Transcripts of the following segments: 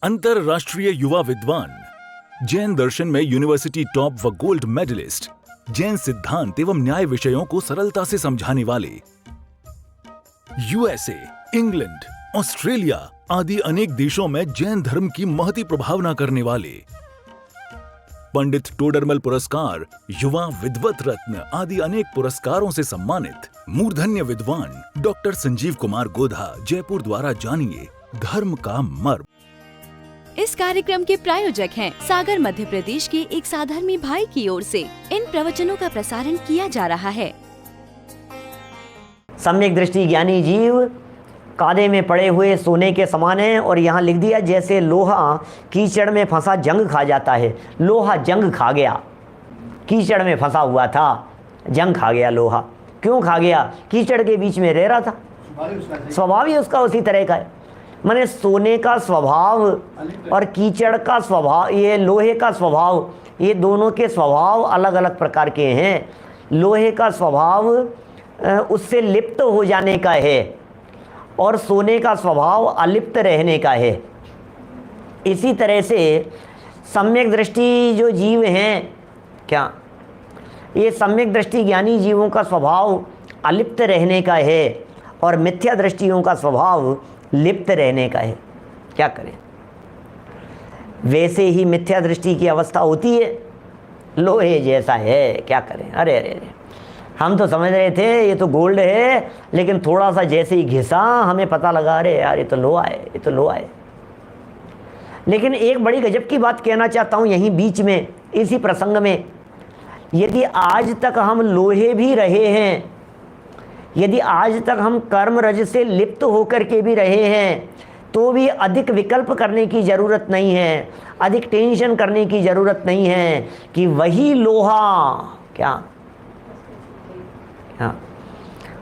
अंतरराष्ट्रीय युवा विद्वान, जैन दर्शन में यूनिवर्सिटी टॉप व गोल्ड मेडलिस्ट, जैन सिद्धांत एवं न्याय विषयों को सरलता से समझाने वाले, यूएसए, इंग्लैंड, ऑस्ट्रेलिया आदि अनेक देशों में जैन धर्म की महती प्रभावना करने वाले, पंडित टोडरमल पुरस्कार, युवा विद्वत रत्न आदि अनेक पुरस्कारों से सम्मानित मूर्धन्य विद्वान डॉक्टर संजीव कुमार गोधा जयपुर द्वारा जानिए धर्म का मर्म। इस कार्यक्रम के प्रायोजक हैं सागर मध्य प्रदेश के एक साधर्मी भाई की ओर से इन प्रवचनों का प्रसारण किया जा रहा है। सम्यक दृष्टि ज्ञानी जीव कादे में पड़े हुए सोने के समान है, और यहाँ लिख दिया जैसे लोहा कीचड़ में फंसा जंग खा जाता है। लोहा जंग खा गया, कीचड़ में फंसा हुआ था, जंग खा गया। लोहा क्यों खा गया? कीचड़ के बीच में रह रहा था, स्वभाव ही उसका उसी तरह का है। माने सोने का स्वभाव और कीचड़ का स्वभाव, ये लोहे का स्वभाव, ये दोनों के स्वभाव अलग अलग प्रकार के हैं। लोहे का स्वभाव उससे लिप्त हो जाने का है और सोने का स्वभाव अलिप्त रहने का है। इसी तरह से सम्यक दृष्टि जो जीव हैं, क्या ये सम्यक दृष्टि ज्ञानी जीवों का स्वभाव अलिप्त रहने का है और मिथ्या दृष्टियों का स्वभाव लिप्त रहने का है। क्या करें? वैसे ही मिथ्या दृष्टि की अवस्था होती है, लोहे जैसा है। क्या करें? अरे अरे अरे, हम तो समझ रहे थे ये तो गोल्ड है, लेकिन थोड़ा सा जैसे ही घिसा हमें पता लगा अरे यार ये तो लोहा है, ये तो लोहा है। लेकिन एक बड़ी गजब की बात कहना चाहता हूँ यहीं बीच में, इसी प्रसंग में। यदि आज तक हम लोहे भी रहे हैं, यदि आज तक हम कर्म रज से लिप्त होकर के भी रहे हैं, तो भी अधिक विकल्प करने की ज़रूरत नहीं है, अधिक टेंशन करने की ज़रूरत नहीं है कि वही लोहा, क्या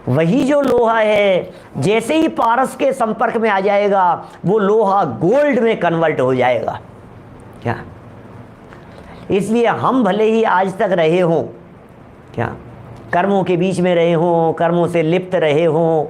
वही जो लोहा है जैसे ही पारस के संपर्क में आ जाएगा वो लोहा गोल्ड में कन्वर्ट हो जाएगा। क्या? इसलिए हम भले ही आज तक रहे हों, क्या कर्मों के बीच में रहे हों, कर्मों से लिप्त रहे हों,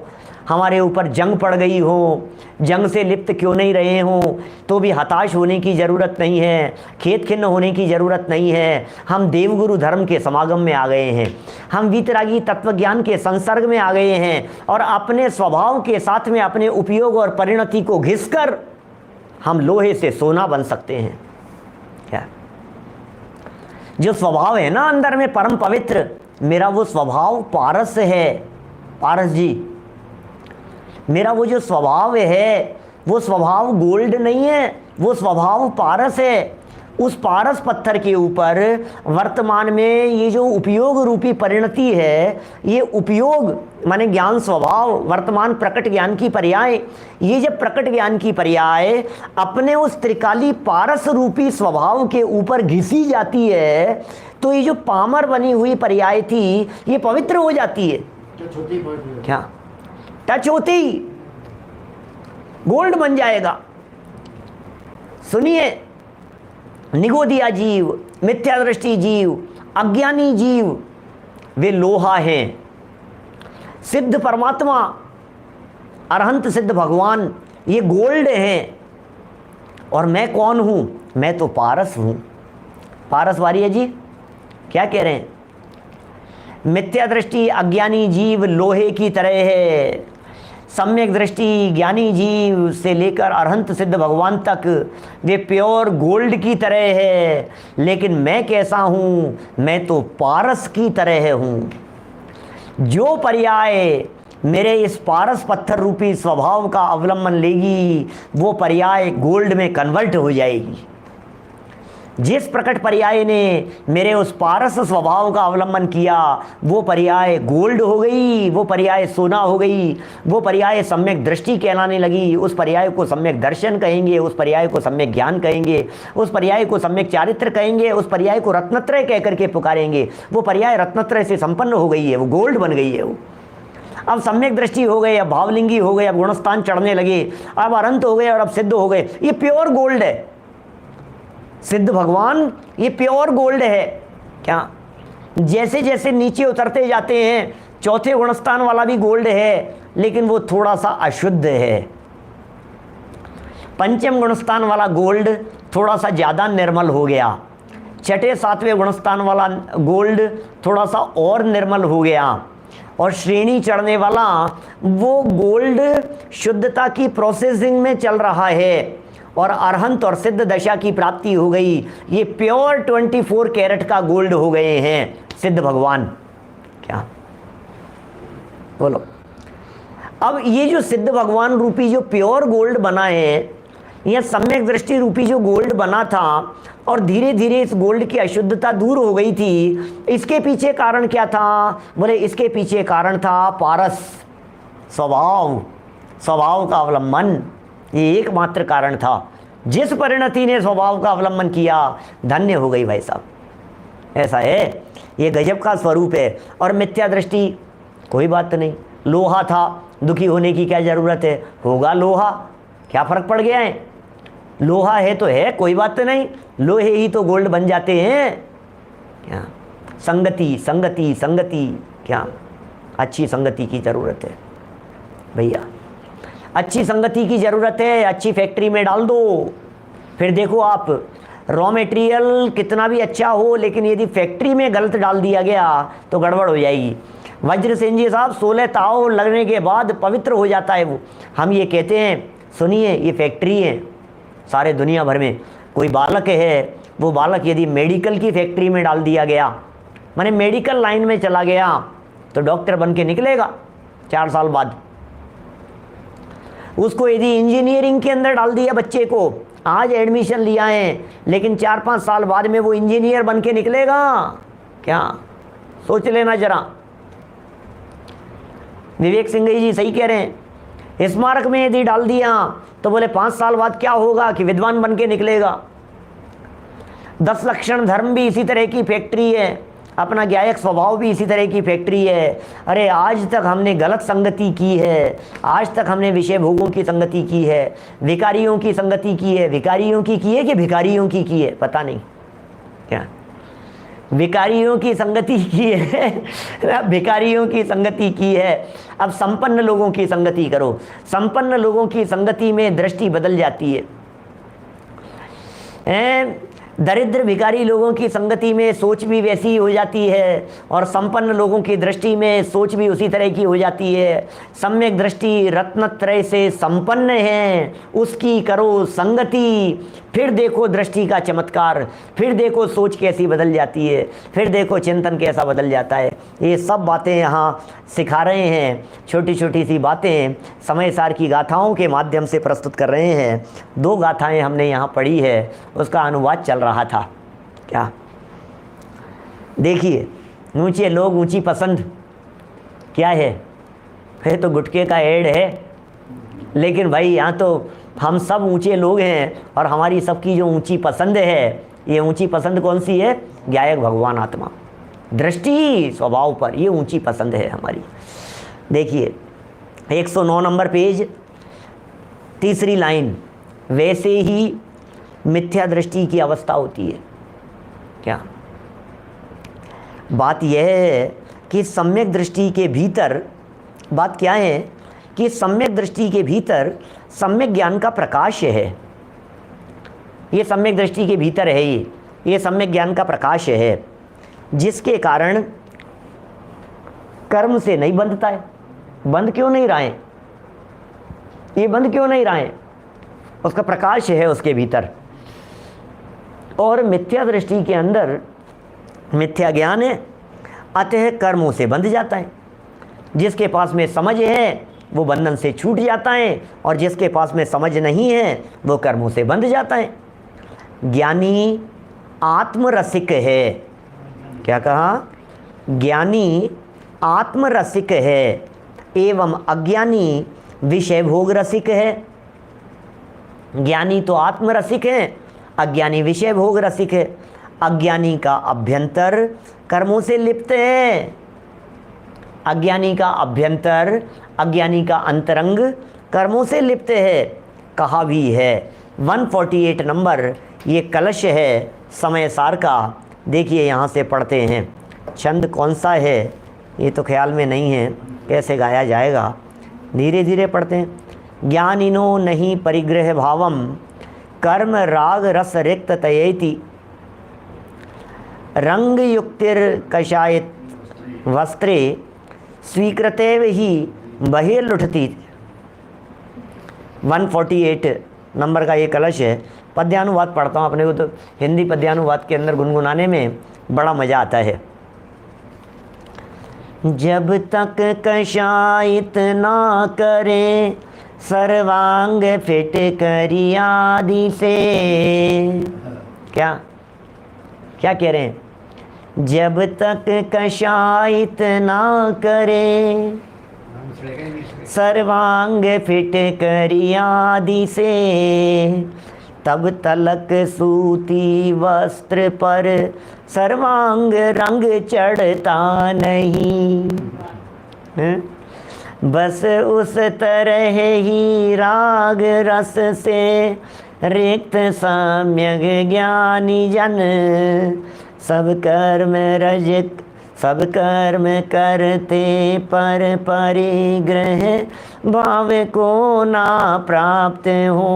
हमारे ऊपर जंग पड़ गई हो, जंग से लिप्त क्यों नहीं रहे हों, तो भी हताश होने की ज़रूरत नहीं है, खेत खिन्न होने की ज़रूरत नहीं है। हम देवगुरु धर्म के समागम में आ गए हैं, हम वीतरागी तत्वज्ञान के संसर्ग में आ गए हैं, और अपने स्वभाव के साथ में अपने उपयोग और परिणति को घिसकर हम लोहे से सोना बन सकते हैं। क्या जो स्वभाव है ना अंदर में परम पवित्र, मेरा वो स्वभाव पारस है। पारस जी, मेरा वो जो स्वभाव है वो स्वभाव गोल्ड नहीं है, वो स्वभाव पारस है। उस पारस पत्थर के ऊपर वर्तमान में ये जो उपयोग रूपी परिणति है, ये उपयोग माने ज्ञान स्वभाव, वर्तमान प्रकट ज्ञान की पर्याय, ये जब प्रकट ज्ञान की पर्याय अपने उस त्रिकाली पारस रूपी स्वभाव के ऊपर घिसी जाती है, तो ये जो पामर बनी हुई पर्याय थी ये पवित्र हो जाती है। क्या? टच होती ही गोल्ड बन जाएगा। सुनिए, निगोदिया जीव, मिथ्या दृष्टि जीव, अज्ञानी जीव वे लोहा हैं। सिद्ध परमात्मा, अरहंत सिद्ध भगवान ये गोल्ड हैं। और मैं कौन हूं? मैं तो पारस हूं। पारस वारिया जी क्या कह रहे हैं? मिथ्या दृष्टि अज्ञानी जीव लोहे की तरह है, सम्यक दृष्टि ज्ञानी जीव से लेकर अरहंत सिद्ध भगवान तक वे प्योर गोल्ड की तरह है। लेकिन मैं कैसा हूँ? मैं तो पारस की तरह हूँ। जो पर्याय मेरे इस पारस पत्थर रूपी स्वभाव का अवलंबन लेगी वो पर्याय गोल्ड में कन्वर्ट हो जाएगी। जिस प्रकट पर्याय ने मेरे उस पारस स्वभाव का अवलंबन किया वो पर्याय गोल्ड हो गई, वो पर्याय सोना हो गई, वो पर्याय सम्यक दृष्टि कहलाने लगी। उस पर्याय को सम्यक दर्शन कहेंगे, उस पर्याय को सम्यक ज्ञान कहेंगे, उस पर्याय को सम्यक चारित्र कहेंगे, उस पर्याय को रत्नत्रय कह करके पुकारेंगे। वो पर्याय रत्नत्रय से संपन्न हो गई है, वो गोल्ड बन गई है। वो अब सम्यक दृष्टि हो गए, अब भावलिंगी हो गए, अब गुणस्थान चढ़ने लगे, अब अनंत हो गए और अब सिद्ध हो गए। ये प्योर गोल्ड है। सिद्ध भगवान ये प्योर गोल्ड है। क्या? जैसे जैसे नीचे उतरते जाते हैं, चौथे गुणस्थान वाला भी गोल्ड है, लेकिन वो थोड़ा सा अशुद्ध है। पंचम गुणस्थान वाला गोल्ड थोड़ा सा ज़्यादा निर्मल हो गया, छठे सातवें गुणस्थान वाला गोल्ड थोड़ा सा और निर्मल हो गया, और श्रेणी चढ़ने वाला वो गोल्ड शुद्धता की प्रोसेसिंग में चल रहा है और अरहंत और सिद्ध दशा की प्राप्ति हो गई। ये प्योर 24 कैरेट का गोल्ड हो गए हैं सिद्ध भगवान। क्या बोलो। अब ये जो सिद्ध भगवान रूपी जो प्योर गोल्ड बना है, यह सम्यक दृष्टि रूपी जो गोल्ड बना था और धीरे धीरे इस गोल्ड की अशुद्धता दूर हो गई थी, इसके पीछे कारण क्या था? बोले इसके पीछे कारण था पारस, स्वभाव का अवलंबन। ये एकमात्र कारण था। जिस परिणति ने स्वभाव का अवलंबन किया, धन्य हो गई भाई साहब। ऐसा है, ये गजब का स्वरूप है। और मिथ्या दृष्टि कोई बात नहीं, लोहा था, दुखी होने की क्या जरूरत है, होगा लोहा, क्या फर्क पड़ गया है? लोहा है तो है, कोई बात नहीं, लोहे ही तो गोल्ड बन जाते हैं। क्या संगति संगति संगति, क्या अच्छी संगति की जरूरत है भैया, अच्छी संगति की ज़रूरत है। अच्छी फैक्ट्री में डाल दो, फिर देखो आप रॉ मटेरियल कितना भी अच्छा हो, लेकिन यदि फैक्ट्री में गलत डाल दिया गया तो गड़बड़ हो जाएगी। वज्र सेन जी साहब 16 ताव लगने के बाद पवित्र हो जाता है वो। हम ये कहते हैं, सुनिए, ये फैक्ट्री है सारे दुनिया भर में। कोई बालक है, वो बालक यदि मेडिकल की फैक्ट्री में डाल दिया गया, माने मेडिकल लाइन में चला गया, तो डॉक्टर बन के निकलेगा 4 साल बाद। उसको यदि इंजीनियरिंग के अंदर डाल दिया बच्चे को, आज एडमिशन लिया है, लेकिन 4-5 साल बाद में वो इंजीनियर बन के निकलेगा क्या? सोच लेना जरा। विवेक सिंह जी सही कह रहे हैं। स्मारक में यदि डाल दिया तो बोले 5 साल बाद क्या होगा कि विद्वान बन के निकलेगा। 10 लक्षण धर्म भी इसी तरह की फैक्ट्री है, अपना ज्ञायक स्वभाव भी इसी तरह की फैक्ट्री है। अरे आज तक हमने गलत संगति की है, आज तक हमने विषय भोगों की संगति की है, विकारियों की संगति की है। विकारियों की है कि भिकारियों की है, पता नहीं। क्या विकारियों की संगति की है, भिकारियों की संगति की है। अब संपन्न लोगों की संगति करो। संपन्न लोगों की संगति में दृष्टि बदल जाती है। दरिद्र भिखारी लोगों की संगति में सोच भी वैसी हो जाती है, और संपन्न लोगों की दृष्टि में सोच भी उसी तरह की हो जाती है। सम्यक दृष्टि रत्नत्रय से संपन्न है, उसकी करो संगति, फिर देखो दृष्टि का चमत्कार, फिर देखो सोच कैसी बदल जाती है, फिर देखो चिंतन कैसा बदल जाता है। ये सब बातें यहाँ सिखा रहे हैं, छोटी छोटी सी बातें समय सार की गाथाओं के माध्यम से प्रस्तुत कर रहे हैं। 2 गाथाएं हमने यहाँ पढ़ी है, उसका अनुवाद चल रहा था। क्या देखिए, ऊंचे लोग ऊंची पसंद क्या है तो गुटके का एड है, लेकिन भाई यहाँ तो हम सब ऊंचे लोग हैं, और हमारी सबकी जो ऊंची पसंद है, ये ऊंची पसंद कौन सी है? ज्ञायक भगवान आत्मा, दृष्टि स्वभाव पर, ये ऊंची पसंद है हमारी। देखिए 109 नंबर पेज, 3री लाइन, वैसे ही मिथ्या दृष्टि की अवस्था होती है। क्या बात यह है कि सम्यक दृष्टि के भीतर, बात क्या है कि सम्यक दृष्टि के भीतर सम्यक ज्ञान का प्रकाश है। ये सम्यक दृष्टि के भीतर है, ये सम्यक ज्ञान का प्रकाश है, जिसके कारण कर्म से नहीं बंधता है। बंध क्यों नहीं रहा है? ये बंध क्यों नहीं रहा है? उसका प्रकाश है उसके भीतर। और मिथ्या दृष्टि के अंदर मिथ्या ज्ञान है, अतः कर्मों से बंध जाता है। जिसके पास में समझ है वो बंधन से छूट जाता है, और जिसके पास में समझ नहीं है वो कर्मों से बंध जाता है। ज्ञानी आत्मरसिक है। क्या कहा? ज्ञानी आत्मरसिक है, एवं अज्ञानी विषय भोग रसिक है। ज्ञानी तो आत्मरसिक है, अज्ञानी विषय भोग रसिक है। अज्ञानी का अभ्यंतर कर्मों से लिप्त है। अज्ञानी का अभ्यंतर, अज्ञानी का अंतरंग कर्मों से लिप्त है। कहा भी है 148 नंबर, ये कलश है समय सार का। देखिए यहाँ से पढ़ते हैं, छंद कौन सा है ये तो ख्याल में नहीं है, कैसे गाया जाएगा, धीरे धीरे पढ़ते हैं। ज्ञानिनो नहीं परिग्रह भावम कर्म राग रस रिक्त तयेति रंग युक्तिर कषायित वस्त्रे स्वीकृते ही बहिर्लुठती। 148 नंबर का ये कलश है। पद्यानुवाद पढ़ता हूँ, अपने को तो हिंदी पद्यानुवाद के अंदर गुनगुनाने में बड़ा मज़ा आता है। जब तक कषायित ना करे सर्वांग फिट करी आदि से। क्या क्या कह रहे हैं? जब तक कषायित ना करे सर्वांग फिट करी आदि से तब तलक सूती वस्त्र पर सर्वांग रंग चढ़ता नहीं। बस उस तरह ही राग रस से रिक्त सम्यक ज्ञानी जन सब कर्म करते पर परिग्रह भाव को ना प्राप्त हो।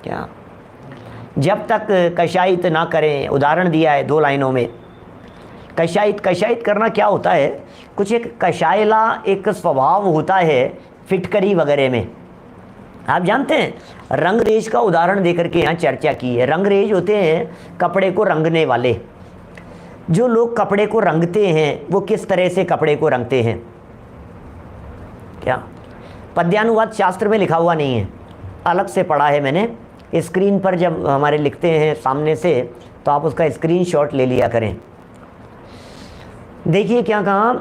क्या? जब तक कषायित ना करें, उदाहरण दिया है 2 लाइनों में। कषायित करना क्या होता है? कुछ एक कषायला एक स्वभाव होता है फिटकरी वगैरह में। आप जानते हैं, रंगरेज का उदाहरण देकर के यहाँ चर्चा की है। रंगरेज होते हैं कपड़े को रंगने वाले। जो लोग कपड़े को रंगते हैं वो किस तरह से कपड़े को रंगते हैं? क्या? पद्यानुवाद शास्त्र में लिखा हुआ नहीं है, अलग से पढ़ा है मैंने। स्क्रीन पर जब हमारे लिखते हैं सामने से तो आप उसका स्क्रीनशॉट ले लिया करें। देखिए क्या कहा,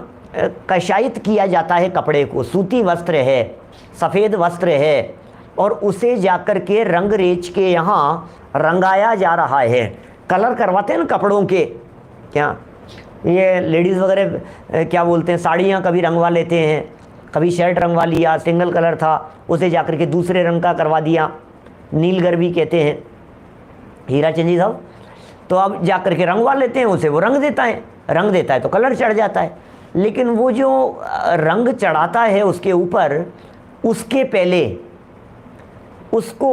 कषायित किया जाता है कपड़े को। सूती वस्त्र है, सफ़ेद वस्त्र है, और उसे जाकर के रंगरेज के यहाँ रंगाया जा रहा है। कलर करवाते हैं ना कपड़ों के। क्या ये लेडीज़ वगैरह क्या बोलते हैं, साड़ियाँ कभी रंगवा लेते हैं, कभी शर्ट रंगवा लिया, सिंगल कलर था उसे जाकर के दूसरे रंग का करवा दिया, नीलगर भी कहते हैं हीरा चंदी साहब। तो अब जाकर के रंगवा लेते हैं उसे, वो रंग देता है तो कलर चढ़ जाता है। लेकिन वो जो रंग चढ़ाता है उसके ऊपर, उसके पहले उसको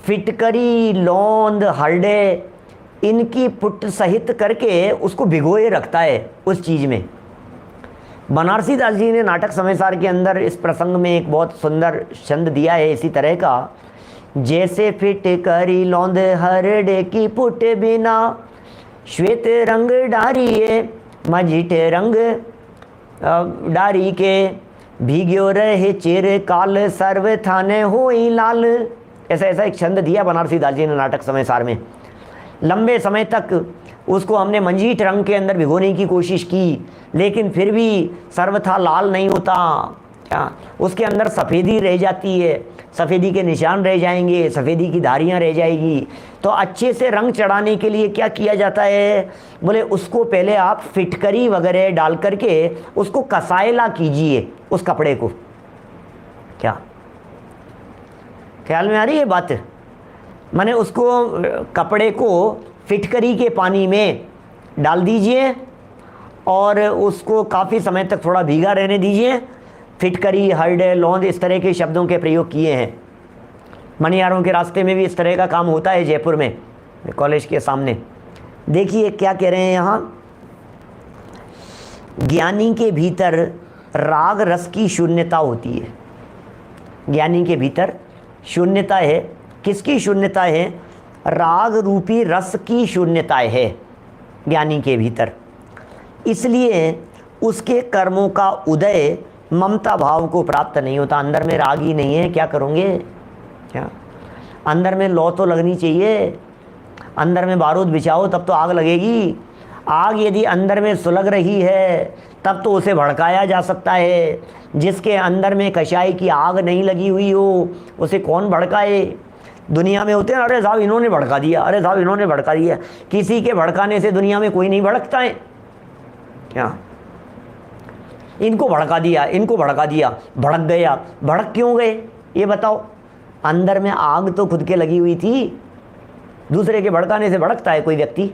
फिटकरी, लौंद, हल्दे इनकी पुट सहित करके उसको भिगोए रखता है उस चीज़ में। बनारसी दास जी ने नाटक समयसार के अंदर इस प्रसंग में एक बहुत सुंदर छंद दिया है इसी तरह का। जैसे फिटकरी लौंद हरडे की पुट बिना श्वेत रंग डारिये मझिट रंग डारी के भीग्यो रहे चिर काल सर्व थाने होई लाल। ऐसा एक छंद दिया बनारसी दास जी ने नाटक समयसार में। लंबे समय तक उसको हमने मंजीठ रंग के अंदर भिगोने की कोशिश की, लेकिन फिर भी सर्वथा लाल नहीं होता। क्या? उसके अंदर सफ़ेदी रह जाती है, सफ़ेदी के निशान रह जाएंगे, सफ़ेदी की धारियाँ रह जाएगी। तो अच्छे से रंग चढ़ाने के लिए क्या किया जाता है? बोले उसको पहले आप फिटकरी वगैरह डाल करके उसको कसायला कीजिए उस कपड़े को। क्या ख्याल में आ रही है बात? माने उसको कपड़े को फिटकरी के पानी में डाल दीजिए और उसको काफ़ी समय तक थोड़ा भीगा रहने दीजिए। फिटकरी, हल्दे, लौंद इस तरह के शब्दों के प्रयोग किए हैं। मनियारों के रास्ते में भी इस तरह का काम होता है, जयपुर में कॉलेज के सामने। देखिए क्या कह रहे हैं यहाँ, ज्ञानी के भीतर राग रस की शून्यता होती है। ज्ञानी के भीतर शून्यता है। किसकी शून्यता है? राग रूपी रस की शून्यता है ज्ञानी के भीतर। इसलिए उसके कर्मों का उदय ममता भाव को प्राप्त नहीं होता। अंदर में राग ही नहीं है, क्या करोगे? क्या अंदर में लौ तो लगनी चाहिए। अंदर में बारूद बिछाओ तब तो आग लगेगी। आग यदि अंदर में सुलग रही है तब तो उसे भड़काया जा सकता है। जिसके अंदर में कषाय की आग नहीं लगी हुई हो उसे कौन भड़काए? दुनिया में होते हैं, अरे साहब इन्होंने भड़का दिया, अरे साहब इन्होंने भड़का दिया। किसी के भड़काने से दुनिया में कोई नहीं भड़कता है। क्या इनको भड़का दिया, इनको भड़का दिया, भड़क गया। भड़क क्यों गए ये बताओ? अंदर में आग तो खुद के लगी हुई थी। दूसरे के भड़काने से भड़कता है कोई व्यक्ति?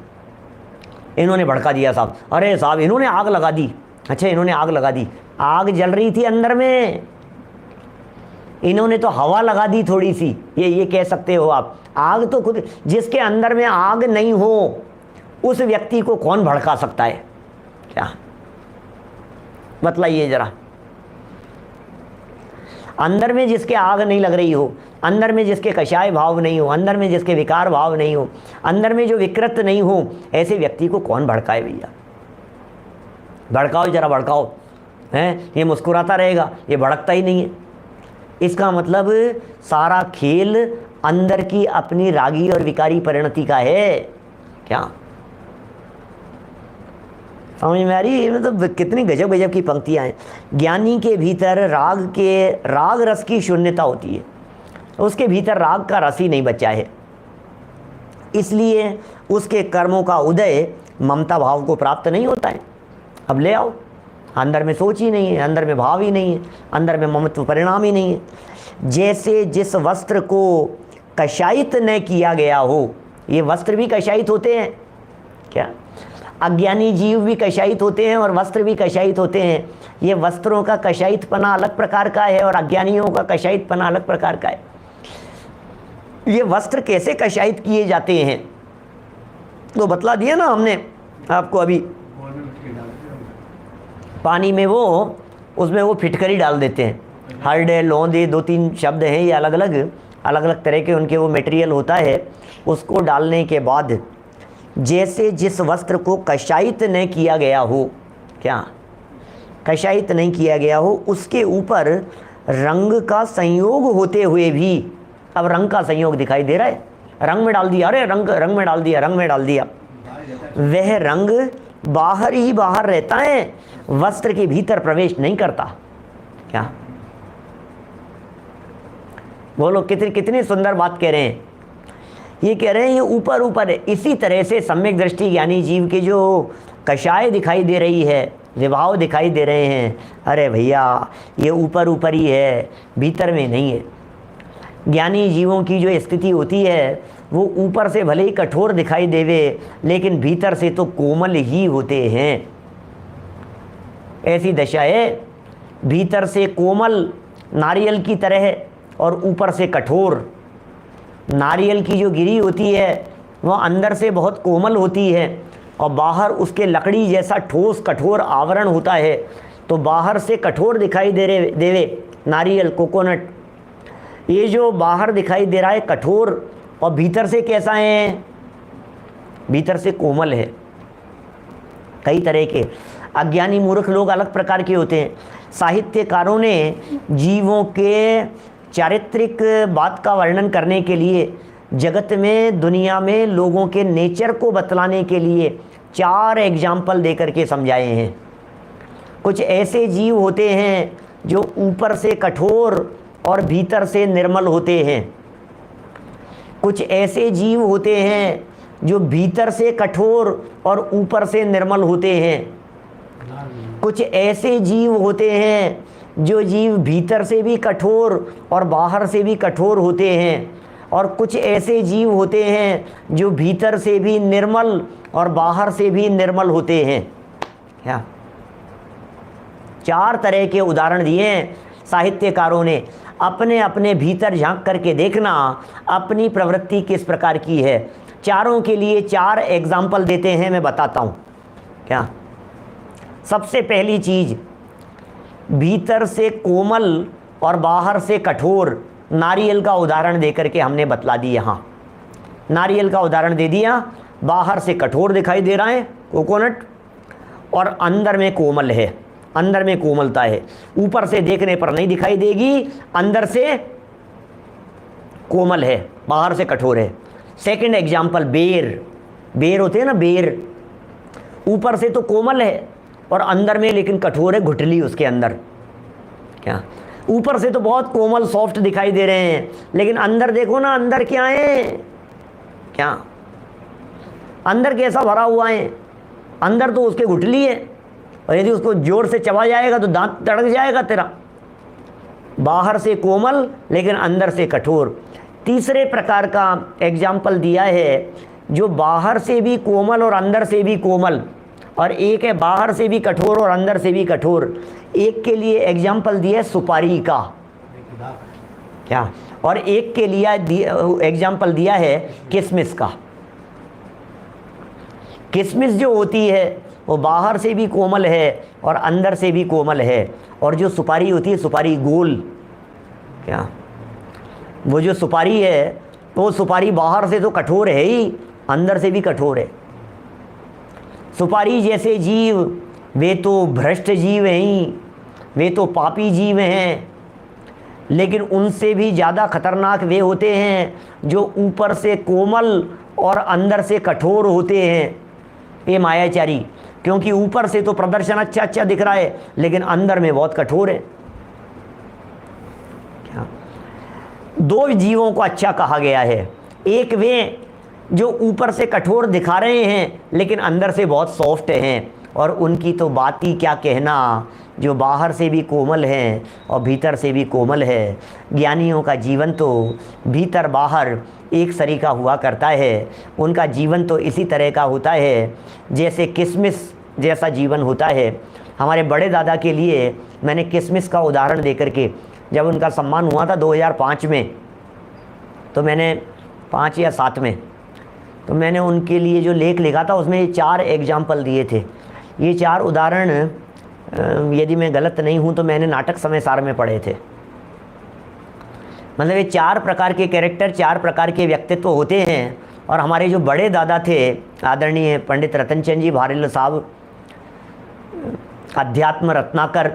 इन्होंने भड़का दिया साहब, अरे साहब इन्होंने आग लगा दी। अच्छा इन्होंने आग लगा दी, आग जल रही थी अंदर में। इन्होंने तो हवा लगा दी थोड़ी सी, ये कह सकते हो आप। आग तो खुद, जिसके अंदर में आग नहीं हो उस व्यक्ति को कौन भड़का सकता है? क्या बतलाइए जरा। अंदर में जिसके आग नहीं लग रही हो, अंदर में जिसके कषाय भाव नहीं हो, अंदर में जिसके विकार भाव नहीं हो, अंदर में जो विकृत नहीं हो, ऐसे व्यक्ति को कौन भड़काए भैया? भड़काओ जरा, भड़काओ। हैं, ये मुस्कुराता रहेगा, ये भड़कता ही नहीं है। इसका मतलब सारा खेल अंदर की अपनी रागी और विकारी परिणति का है। क्या समझ में आ रही है? मतलब कितनी गजब गजब की पंक्तियां हैं। ज्ञानी के भीतर राग रस की शून्यता होती है, उसके भीतर राग का रस ही नहीं बचा है, इसलिए उसके कर्मों का उदय ममता भाव को प्राप्त नहीं होता है। अब ले आओ, अंदर में सोच ही नहीं है, अंदर में भाव ही नहीं है, अंदर में ममत्व परिणाम ही नहीं है। जैसे जिस वस्त्र को कषायित न किया गया हो, ये वस्त्र भी कषायित होते हैं क्या? अज्ञानी जीव भी कषायित होते हैं और वस्त्र भी कषायित होते हैं। ये वस्त्रों का कषायितपना अलग प्रकार का है और अज्ञानियों का कषायितपना अलग प्रकार का है। ये वस्त्र कैसे कषायित किए जाते हैं तो बतला दिया ना हमने आपको अभी। पानी में वो, उसमें वो फिटकरी डाल देते हैं, हर्ड है, लौंद है, 2-3 शब्द हैं, ये अलग अलग तरह के उनके वो मटेरियल होता है। उसको डालने के बाद जैसे जिस वस्त्र को कषायित न किया गया हो, क्या कषायित नहीं किया गया हो, उसके ऊपर रंग का संयोग होते हुए भी, अब रंग का संयोग दिखाई दे रहा है, रंग में डाल दिया, अरे रंग में डाल दिया, रंग में डाल दिया, वह रंग बाहर ही बाहर रहता है, वस्त्र के भीतर प्रवेश नहीं करता। क्या बोलो, कितनी सुंदर बात कह रहे हैं। ये कह रहे हैं ये ऊपर ऊपर है। इसी तरह से सम्यक दृष्टि ज्ञानी जीव के जो कषाय दिखाई दे रही है, विभाव दिखाई दे रहे हैं, अरे भैया ये ऊपर ऊपर ही है, भीतर में नहीं है। ज्ञानी जीवों की जो स्थिति होती है वो ऊपर से भले ही कठोर दिखाई देवे, लेकिन भीतर से तो कोमल ही होते हैं। ऐसी दशा है, भीतर से कोमल नारियल की तरह और ऊपर से कठोर। नारियल की जो गिरी होती है वह अंदर से बहुत कोमल होती है और बाहर उसके लकड़ी जैसा ठोस कठोर आवरण होता है, तो बाहर से कठोर दिखाई देवे नारियल, कोकोनट। ये जो बाहर दिखाई दे रहा है कठोर और भीतर से कैसा है? भीतर से कोमल है। कई तरह के अज्ञानी मूर्ख लोग अलग प्रकार के होते हैं। साहित्यकारों ने जीवों के चारित्रिक बात का वर्णन करने के लिए, जगत में दुनिया में लोगों के नेचर को बतलाने के लिए 4 एग्जाम्पल देकर के समझाए हैं। कुछ ऐसे जीव होते हैं जो ऊपर से कठोर और भीतर से निर्मल होते हैं। कुछ ऐसे जीव होते हैं जो भीतर से कठोर और ऊपर से निर्मल होते हैं। कुछ ऐसे जीव होते हैं जो जीव भीतर से भी कठोर और बाहर से भी कठोर होते हैं। और कुछ ऐसे जीव होते हैं जो भीतर से भी निर्मल और बाहर से भी निर्मल होते हैं। क्या 4 तरह के उदाहरण दिए हैं साहित्यकारों ने। अपने अपने भीतर झांक करके देखना अपनी प्रवृत्ति किस प्रकार की है। चारों के लिए 4 एग्जाम्पल देते हैं, मैं बताता हूँ। क्या सबसे पहली चीज, भीतर से कोमल और बाहर से कठोर, नारियल का उदाहरण देकर के हमने बतला दी। यहाँ नारियल का उदाहरण दे दिया, बाहर से कठोर दिखाई दे रहा है कोकोनट और अंदर में कोमल है, अंदर में कोमलता है। ऊपर से देखने पर नहीं दिखाई देगी, अंदर से कोमल है, बाहर से कठोर है। सेकंड एग्जाम्पल, बेर होते हैं ना, बेर ऊपर से तो कोमल है और अंदर में लेकिन कठोर है, घुटली उसके अंदर। क्या ऊपर से तो बहुत कोमल सॉफ्ट दिखाई दे रहे हैं, लेकिन अंदर देखो ना, अंदर क्या है? क्या अंदर कैसा भरा हुआ है? अंदर तो उसके घुटली है और यदि उसको जोर से चबा जाएगा तो दांत तड़क जाएगा तेरा। बाहर से कोमल लेकिन अंदर से कठोर। तीसरे प्रकार का एग्जाम्पल दिया है, जो बाहर से भी कोमल और अंदर से भी कोमल, और एक है बाहर से भी कठोर और अंदर से भी कठोर। एक के लिए एग्जाम्पल दिया है सुपारी का। क्या, और एक के लिए एग्जाम्पल दिया है किशमिश का। किशमिश जो होती है वो बाहर से भी कोमल है और अंदर से भी कोमल है, और जो सुपारी होती है सुपारी गोल, क्या वो जो सुपारी है वो सुपारी बाहर से तो कठोर है ही, अंदर से भी कठोर है। सुपारी जैसे जीव वे तो भ्रष्ट जीव हैं ही, वे तो पापी जीव हैं, लेकिन उनसे भी ज़्यादा खतरनाक वे होते हैं जो ऊपर से कोमल और अंदर से कठोर होते हैं, ये मायाचारी। क्योंकि ऊपर से तो प्रदर्शन अच्छा अच्छा दिख रहा है लेकिन अंदर में बहुत कठोर है। क्या, दो जीवों को अच्छा कहा गया है, एक वे जो ऊपर से कठोर दिखा रहे हैं लेकिन अंदर से बहुत सॉफ्ट हैं, और उनकी तो बात ही क्या कहना, जो बाहर से भी कोमल हैं और भीतर से भी कोमल है। ज्ञानियों का जीवन तो भीतर बाहर एक सरीका हुआ करता है, उनका जीवन तो इसी तरह का होता है जैसे किशमिश जैसा जीवन होता है। हमारे बड़े दादा के लिए मैंने किशमिश का उदाहरण देकर के, जब उनका सम्मान हुआ था 2005 में, तो मैंने 5 या 7 में, तो मैंने उनके लिए जो लेख लिखा था उसमें ये 4 एग्जाम्पल दिए थे। ये 4 उदाहरण यदि मैं गलत नहीं हूँ तो मैंने नाटक समय सार में पढ़े थे। मतलब ये 4 प्रकार के कैरेक्टर, 4 प्रकार के व्यक्तित्व होते हैं। और हमारे जो बड़े दादा थे आदरणीय पंडित रतनचंद जी भारेल साहब, अध्यात्म रत्नाकर,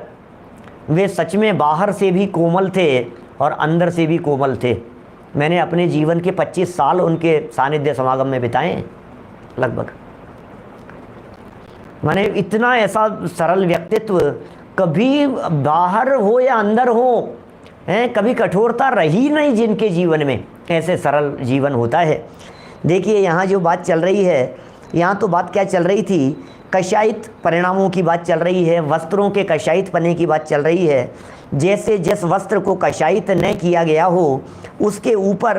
वे सच में बाहर से भी कोमल थे और अंदर से भी कोमल थे। मैंने अपने जीवन के 25 साल उनके सानिध्य समागम में बिताए लगभग। मैंने इतना ऐसा सरल व्यक्तित्व, कभी बाहर हो या अंदर हो, हैं, कभी कठोरता रही नहीं जिनके जीवन में, ऐसे सरल जीवन होता है। देखिए यहाँ जो बात चल रही है, यहाँ तो बात क्या चल रही थी, कशायित परिणामों की बात चल रही है, वस्त्रों के कशायित पने की बात चल रही है। जैसे जिस वस्त्र को कशायित न किया गया हो उसके ऊपर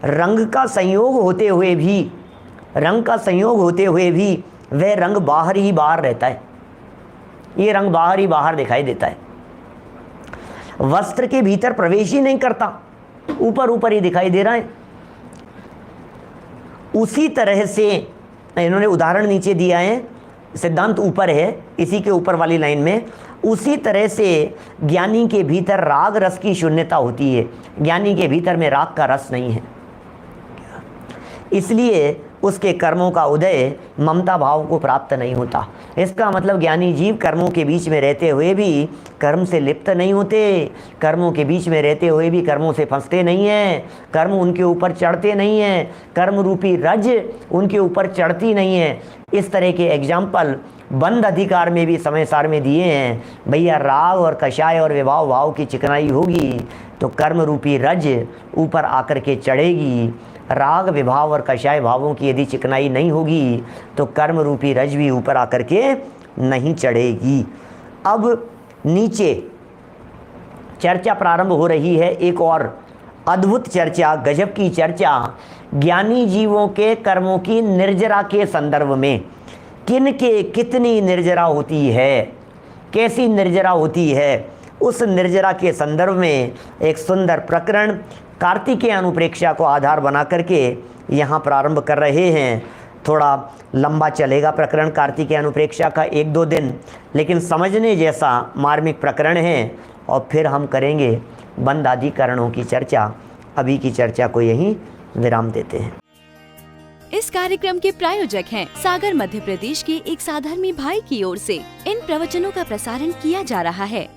रंग का संयोग होते हुए भी वह रंग बाहर ही बाहर रहता है, ये रंग बाहर ही बाहर दिखाई देता है, वस्त्र के भीतर प्रवेश ही नहीं करता, ऊपर ऊपर ही दिखाई दे रहा है। उसी तरह से इन्होंने उदाहरण नीचे दिया है, सिद्धांत ऊपर है, इसी के ऊपर वाली लाइन में, उसी तरह से ज्ञानी के भीतर राग रस की शून्यता होती है। ज्ञानी के भीतर में राग का रस नहीं है, इसलिए उसके कर्मों का उदय ममता भाव को प्राप्त नहीं होता। इसका मतलब ज्ञानी जीव कर्मों के बीच में रहते हुए भी कर्म से लिप्त नहीं होते, कर्मों के बीच में रहते हुए भी कर्मों से फंसते नहीं हैं, कर्म उनके ऊपर चढ़ते नहीं हैं, कर्म रूपी रज उनके ऊपर चढ़ती नहीं है। इस तरह के एग्जाम्पल बंद अधिकार में भी समय सार में दिए हैं। भैया राग और कषाय और विभाव भाव की चिकनाई होगी तो कर्म रूपी रज ऊपर आकर के चढ़ेगी, राग विभाव और कषाय भावों की यदि चिकनाई नहीं होगी तो कर्म रूपी रज भी ऊपर आकर के नहीं चढ़ेगी। अब नीचे चर्चा प्रारंभ हो रही है, एक और अद्भुत चर्चा, गजब की चर्चा, ज्ञानी जीवों के कर्मों की निर्जरा के संदर्भ में। किन के कितनी निर्जरा होती है, कैसी निर्जरा होती है, उस निर्जरा के संदर्भ में एक सुंदर प्रकरण कार्तिकेय अनुप्रेक्षा को आधार बना करके यहाँ प्रारंभ कर रहे हैं। थोड़ा लंबा चलेगा प्रकरण कार्तिकेय अनुप्रेक्षा का, 1-2 दिन, लेकिन समझने जैसा मार्मिक प्रकरण है। और फिर हम करेंगे बंद आदि कारणों की चर्चा। अभी की चर्चा को यहीं विराम देते हैं। इस कार्यक्रम के प्रायोजक हैं सागर मध्य प्रदेश के एक साधर्मी भाई की ओर से इन प्रवचनों का प्रसारण किया जा रहा है।